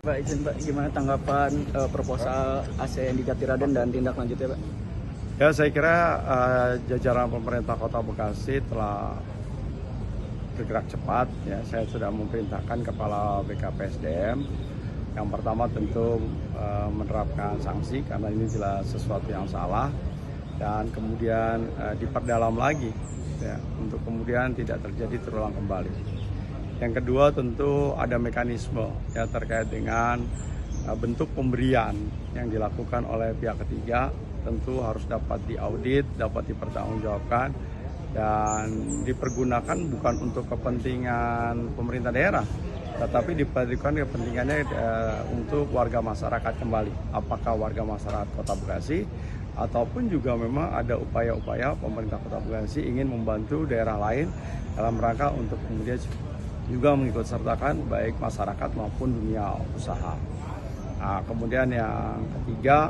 Pak, izin Pak, gimana tanggapan proposal ASEAN di Jatiraden dan tindak lanjutnya Pak? Ya, saya kira jajaran pemerintah Kota Bekasi telah bergerak cepat. Ya, saya sudah memerintahkan Kepala BKPSDM yang pertama tentu menerapkan sanksi karena ini jelas sesuatu yang salah, dan kemudian diperdalam lagi ya, untuk kemudian tidak terjadi terulang kembali. Yang kedua tentu ada mekanisme ya terkait dengan bentuk pemberian yang dilakukan oleh pihak ketiga, tentu harus dapat diaudit, dapat dipertanggungjawabkan, dan dipergunakan bukan untuk kepentingan pemerintah daerah, tetapi dipergunakan kepentingannya untuk warga masyarakat kembali. Apakah warga masyarakat Kota Bekasi ataupun juga memang ada upaya-upaya pemerintah Kota Bekasi ingin membantu daerah lain dalam rangka untuk kemudian juga mengikut sertakan baik masyarakat maupun dunia usaha. Nah, kemudian yang ketiga,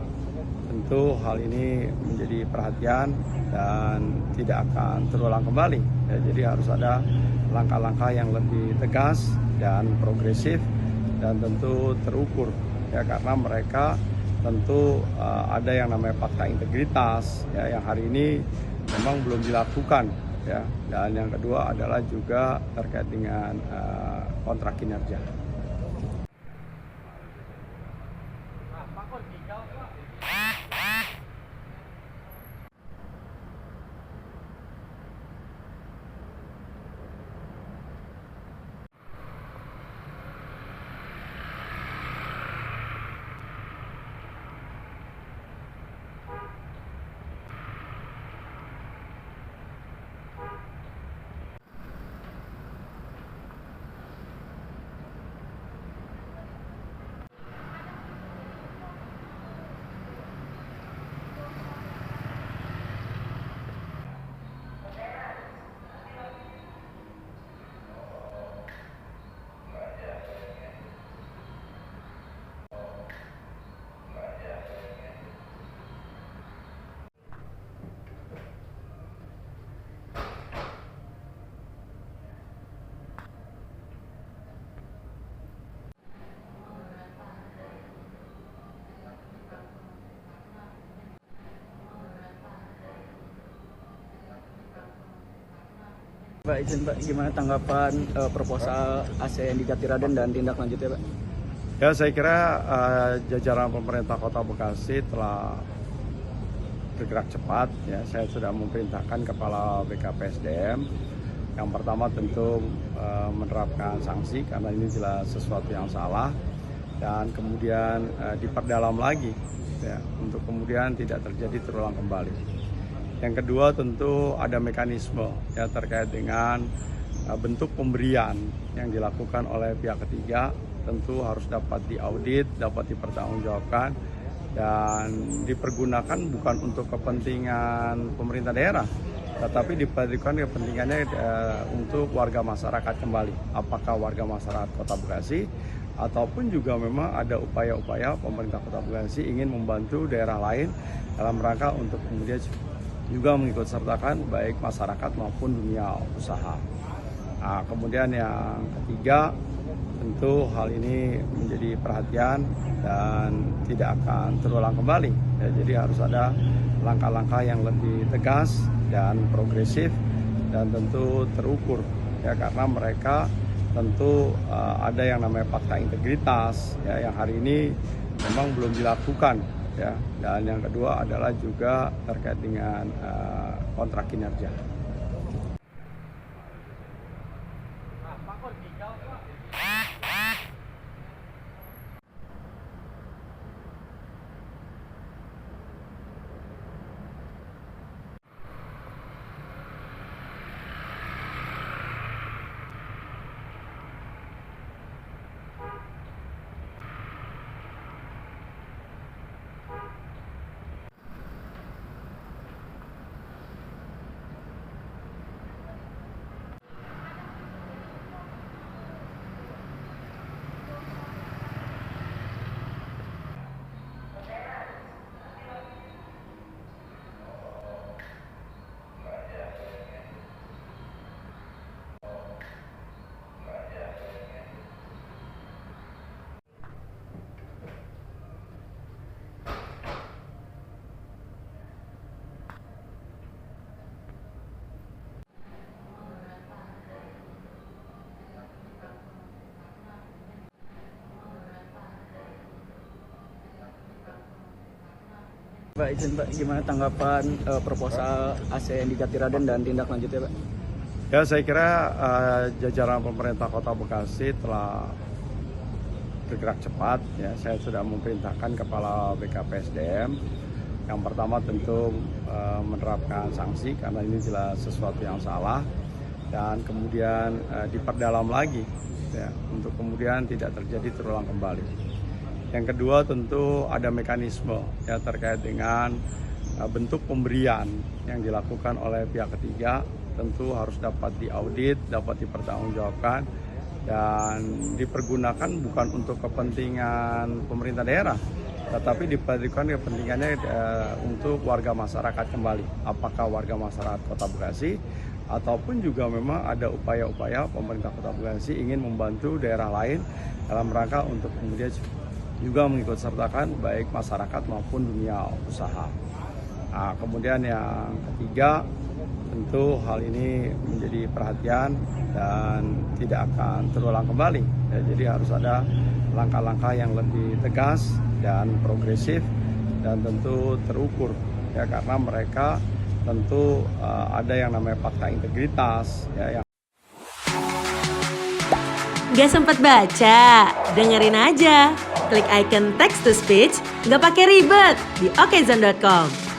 tentu hal ini menjadi perhatian dan tidak akan terulang kembali. Ya, jadi harus ada langkah-langkah yang lebih tegas dan progresif dan tentu terukur. Ya, karena mereka tentu ada yang namanya fakta integritas ya, yang hari ini memang belum dilakukan. Ya, dan yang kedua adalah juga terkait dengan kontrak kinerja. Pak, izin Pak, gimana tanggapan proposal ASEAN di Jatiraden dan tindak lanjutnya Pak? Ya, saya kira jajaran pemerintah Kota Bekasi telah bergerak cepat. Ya, saya sudah memerintahkan Kepala BKPSDM yang pertama tentu menerapkan sanksi karena ini jelas sesuatu yang salah, dan kemudian diperdalam lagi ya, untuk kemudian tidak terjadi terulang kembali. Yang kedua tentu ada mekanisme ya terkait dengan bentuk pemberian yang dilakukan oleh pihak ketiga, tentu harus dapat diaudit, dapat dipertanggungjawabkan, dan dipergunakan bukan untuk kepentingan pemerintah daerah, tetapi dipergunakan kepentingannya untuk warga masyarakat kembali. Apakah warga masyarakat Kota Bekasi ataupun juga memang ada upaya-upaya pemerintah Kota Bekasi ingin membantu daerah lain dalam rangka untuk kemudian juga mengikut sertakan baik masyarakat maupun dunia usaha. Nah, kemudian yang ketiga, tentu hal ini menjadi perhatian dan tidak akan terulang kembali. Ya, jadi harus ada langkah-langkah yang lebih tegas dan progresif dan tentu terukur. Ya, karena mereka tentu ada yang namanya fakta integritas ya, yang hari ini memang belum dilakukan. Ya, dan yang kedua adalah juga terkait dengan kontrak kinerja. Pak, izin Pak, gimana tanggapan proposal ASN di Jatiraden dan tindak lanjutnya Pak? Ya, saya kira jajaran pemerintah Kota Bekasi telah bergerak cepat. Ya, saya sudah memerintahkan Kepala BKPSDM yang pertama tentu menerapkan sanksi karena ini jelas sesuatu yang salah, dan kemudian diperdalam lagi ya, untuk kemudian tidak terjadi terulang kembali. Yang kedua tentu ada mekanisme ya terkait dengan bentuk pemberian yang dilakukan oleh pihak ketiga, tentu harus dapat diaudit, dapat dipertanggungjawabkan, dan dipergunakan bukan untuk kepentingan pemerintah daerah, tetapi dipergunakan kepentingannya untuk warga masyarakat kembali. Apakah warga masyarakat Kota Bekasi ataupun juga memang ada upaya-upaya pemerintah Kota Bekasi ingin membantu daerah lain dalam rangka untuk kemudian juga mengikut sertakan baik masyarakat maupun dunia usaha. Nah, kemudian yang ketiga, tentu hal ini menjadi perhatian dan tidak akan terulang kembali. Ya, jadi harus ada langkah-langkah yang lebih tegas dan progresif dan tentu terukur ya, karena mereka tentu ada yang namanya fakta integritas ya, yang Gak sempet baca? Dengerin aja. Klik icon text to speech, gak pakai ribet di okezone.com.